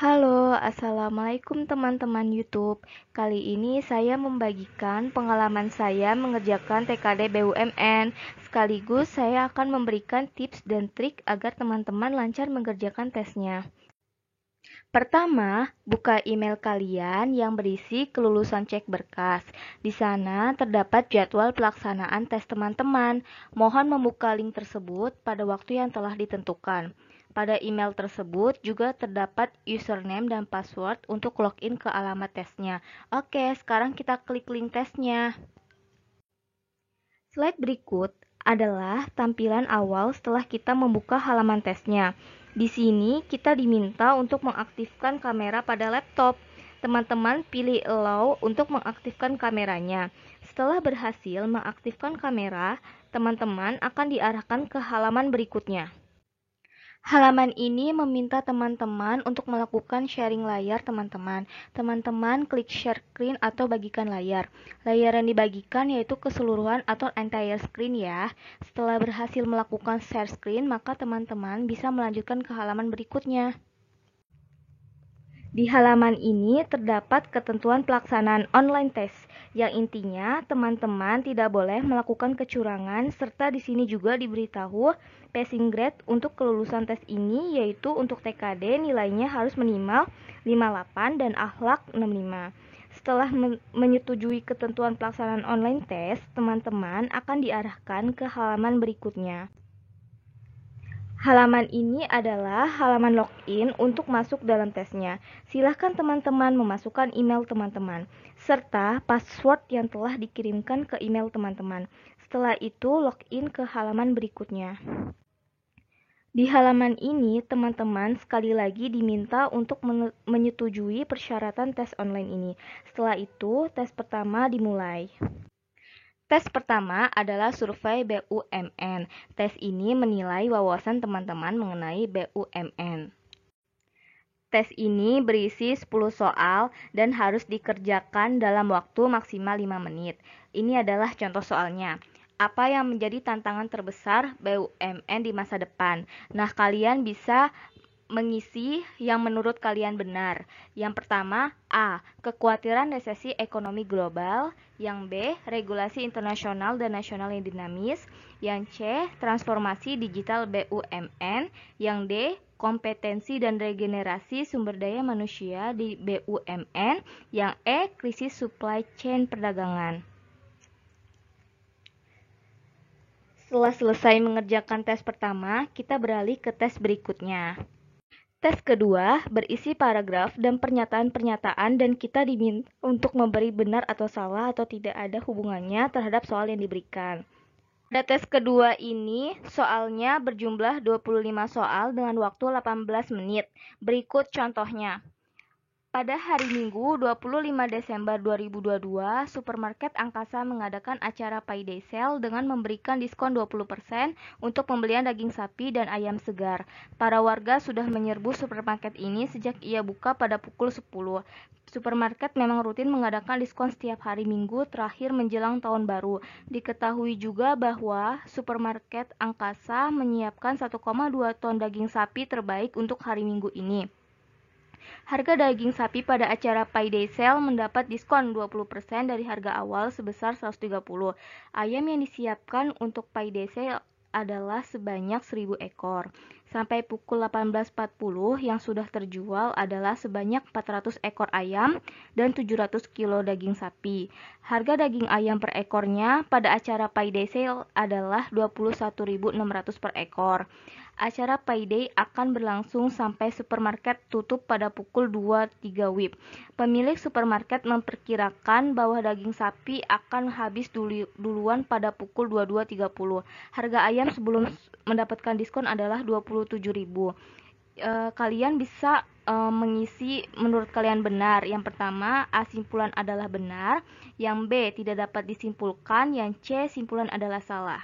Halo, Assalamualaikum teman-teman YouTube. Kali ini saya membagikan pengalaman saya mengerjakan TKD BUMN. Sekaligus saya akan memberikan tips dan trik agar teman-teman lancar mengerjakan tesnya. Pertama, buka email kalian yang berisi kelulusan cek berkas. Di sana terdapat jadwal pelaksanaan tes teman-teman. Mohon membuka link tersebut pada waktu yang telah ditentukan. Pada email tersebut juga terdapat username dan password untuk login ke alamat tesnya. Oke, sekarang kita klik link tesnya. Slide berikut adalah tampilan awal setelah kita membuka halaman tesnya. Di sini kita diminta untuk mengaktifkan kamera pada laptop. Teman-teman pilih allow untuk mengaktifkan kameranya. Setelah berhasil mengaktifkan kamera, teman-teman akan diarahkan ke halaman berikutnya. Halaman ini meminta teman-teman untuk melakukan sharing layar teman-teman. Teman-teman klik share screen atau bagikan layar. Layar yang dibagikan yaitu keseluruhan atau entire screen ya. Setelah berhasil melakukan share screen, maka teman-teman bisa melanjutkan ke halaman berikutnya. Di halaman ini terdapat ketentuan pelaksanaan online test, yang intinya teman-teman tidak boleh melakukan kecurangan, serta di sini juga diberitahu passing grade untuk kelulusan tes ini, yaitu untuk TKD nilainya harus minimal 58 dan akhlak 65. Setelah menyetujui ketentuan pelaksanaan online test, teman-teman akan diarahkan ke halaman berikutnya. Halaman ini adalah halaman login untuk masuk dalam tesnya. Silahkan teman-teman memasukkan email teman-teman, serta password yang telah dikirimkan ke email teman-teman. Setelah itu, login ke halaman berikutnya. Di halaman ini, teman-teman sekali lagi diminta untuk menyetujui persyaratan tes online ini. Setelah itu, tes pertama dimulai. Tes pertama adalah survei BUMN. Tes ini menilai wawasan teman-teman mengenai BUMN. Tes ini berisi 10 soal dan harus dikerjakan dalam waktu maksimal 5 menit. Ini adalah contoh soalnya. Apa yang menjadi tantangan terbesar BUMN di masa depan? Nah, kalian bisa mengisi yang menurut kalian benar. Yang pertama, A. Kekhawatiran resesi ekonomi global. Yang B. Regulasi internasional dan nasional yang dinamis. Yang C. Transformasi digital BUMN. Yang D. Kompetensi dan regenerasi sumber daya manusia di BUMN. Yang E. Krisis supply chain perdagangan. Setelah selesai mengerjakan tes pertama, kita beralih ke tes berikutnya. Tes kedua berisi paragraf dan pernyataan-pernyataan dan kita diminta untuk memberi benar atau salah atau tidak ada hubungannya terhadap soal yang diberikan. Pada tes kedua ini, soalnya berjumlah 25 soal dengan waktu 18 menit. Berikut contohnya. Pada hari Minggu 25 Desember 2022, Supermarket Angkasa mengadakan acara Payday Sale dengan memberikan diskon 20% untuk pembelian daging sapi dan ayam segar. Para warga sudah menyerbu supermarket ini sejak ia buka pada pukul 10. Supermarket memang rutin mengadakan diskon setiap hari Minggu terakhir menjelang tahun baru. Diketahui juga bahwa Supermarket Angkasa menyiapkan 1,2 ton daging sapi terbaik untuk hari Minggu ini. Harga daging sapi pada acara Payday Sale mendapat diskon 20% dari harga awal sebesar 130. Ayam yang disiapkan untuk Payday Sale adalah sebanyak 1000 ekor. Sampai pukul 18.40 yang sudah terjual adalah sebanyak 400 ekor ayam dan 700 kilo daging sapi. Harga daging ayam per ekornya pada acara Payday Sale adalah 21.600 per ekor. Acara Payday akan berlangsung sampai supermarket tutup pada pukul 23 WIB. Pemilik supermarket memperkirakan bahwa daging sapi akan habis duluan pada pukul 22.30. Harga ayam sebelum mendapatkan diskon adalah 27.000. Kalian bisa mengisi menurut kalian benar. Yang pertama, A simpulan adalah benar. Yang B tidak dapat disimpulkan. Yang C simpulan adalah salah.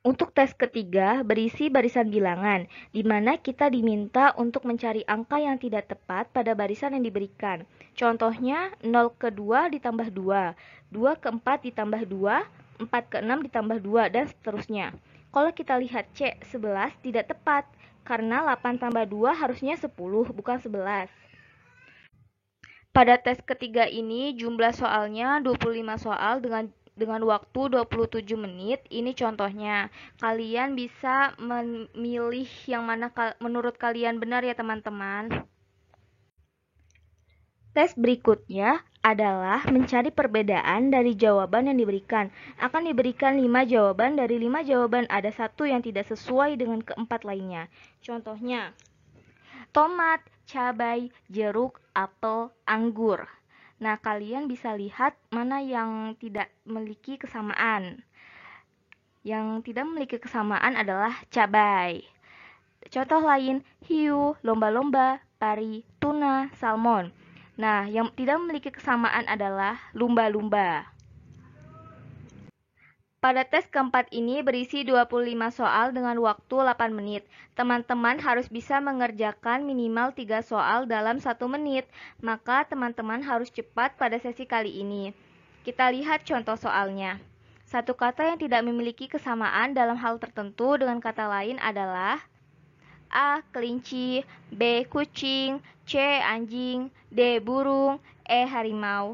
Untuk tes ketiga berisi barisan bilangan, di mana kita diminta untuk mencari angka yang tidak tepat pada barisan yang diberikan. Contohnya 0 ke 2 ditambah 2, 2 ke 4 ditambah 2, 4 ke 6 ditambah 2, dan seterusnya. Kalau kita lihat C11 tidak tepat, karena 8 tambah 2 harusnya 10, bukan 11. Pada tes ketiga ini jumlah soalnya 25 soal dengan waktu 27 menit. Ini contohnya. Kalian bisa memilih yang mana menurut kalian benar ya teman-teman. Tes berikutnya adalah mencari perbedaan dari jawaban yang diberikan. Akan diberikan 5 jawaban, dari 5 jawaban ada satu yang tidak sesuai dengan keempat lainnya. Contohnya, tomat, cabai, jeruk, apel, anggur. Nah, kalian bisa lihat mana yang tidak memiliki kesamaan. Yang tidak memiliki kesamaan adalah cabai. Contoh lain, hiu, lomba-lomba, pari, tuna, salmon. Nah, yang tidak memiliki kesamaan adalah lumba-lumba. Pada tes keempat ini berisi 25 soal dengan waktu 8 menit. Teman-teman harus bisa mengerjakan minimal 3 soal dalam 1 menit. Maka teman-teman harus cepat pada sesi kali ini. Kita lihat contoh soalnya. Satu kata yang tidak memiliki kesamaan dalam hal tertentu dengan kata lain adalah A. Kelinci, B. Kucing, C. Anjing, D. Burung, E. Harimau.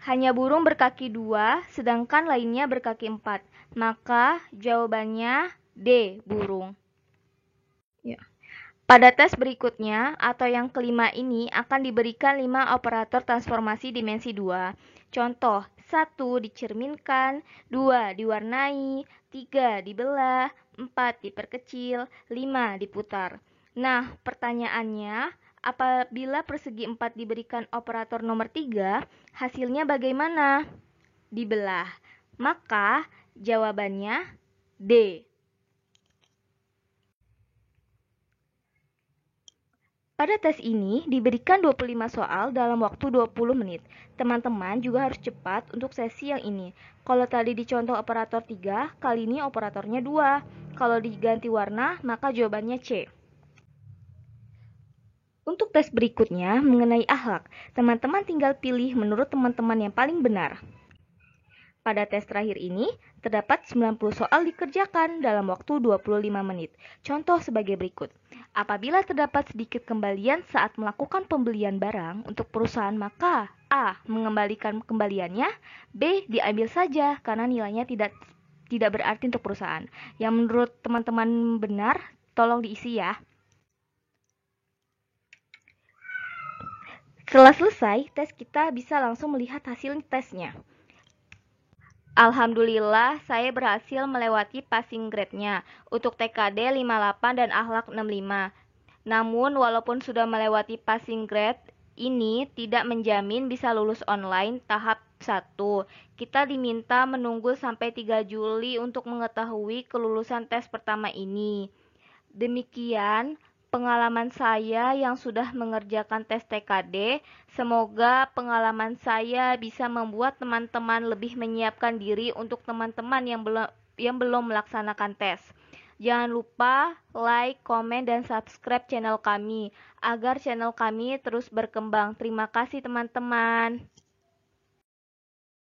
Hanya burung berkaki 2, sedangkan lainnya berkaki 4. Maka jawabannya D. Burung. Ya. Pada tes berikutnya atau yang kelima ini akan diberikan 5 operator transformasi dimensi 2. Contoh, 1 dicerminkan, 2 diwarnai, 3 dibelah, 4 diperkecil, 5 diputar. Nah, pertanyaannya, apabila persegi 4 diberikan operator nomor 3, hasilnya bagaimana? Dibelah. Maka jawabannya D. Pada tes ini diberikan 25 soal dalam waktu 20 menit. Teman-teman juga harus cepat untuk sesi yang ini. Kalau tadi dicontoh operator 3, kali ini operatornya 2. Kalau diganti warna, maka jawabannya C. Untuk tes berikutnya mengenai akhlak, teman-teman tinggal pilih menurut teman-teman yang paling benar. Pada tes terakhir ini, terdapat 90 soal dikerjakan dalam waktu 25 menit. Contoh sebagai berikut. Apabila terdapat sedikit kembalian saat melakukan pembelian barang untuk perusahaan, maka A. Mengembalikan kembaliannya, B. Diambil saja karena nilainya tidak berarti untuk perusahaan. Yang menurut teman-teman benar, tolong diisi ya. Setelah selesai, tes kita bisa langsung melihat hasil tesnya. Alhamdulillah, saya berhasil melewati passing grade-nya untuk TKD 58 dan akhlak 65. Namun, walaupun sudah melewati passing grade, ini tidak menjamin bisa lulus online tahap 1. Kita diminta menunggu sampai 3 Juli untuk mengetahui kelulusan tes pertama ini. Demikian pengalaman saya yang sudah mengerjakan tes TKD. Semoga pengalaman saya bisa membuat teman-teman lebih menyiapkan diri untuk teman-teman yang belum melaksanakan tes. Jangan lupa like, komen, dan subscribe channel kami agar channel kami terus berkembang. Terima kasih teman-teman.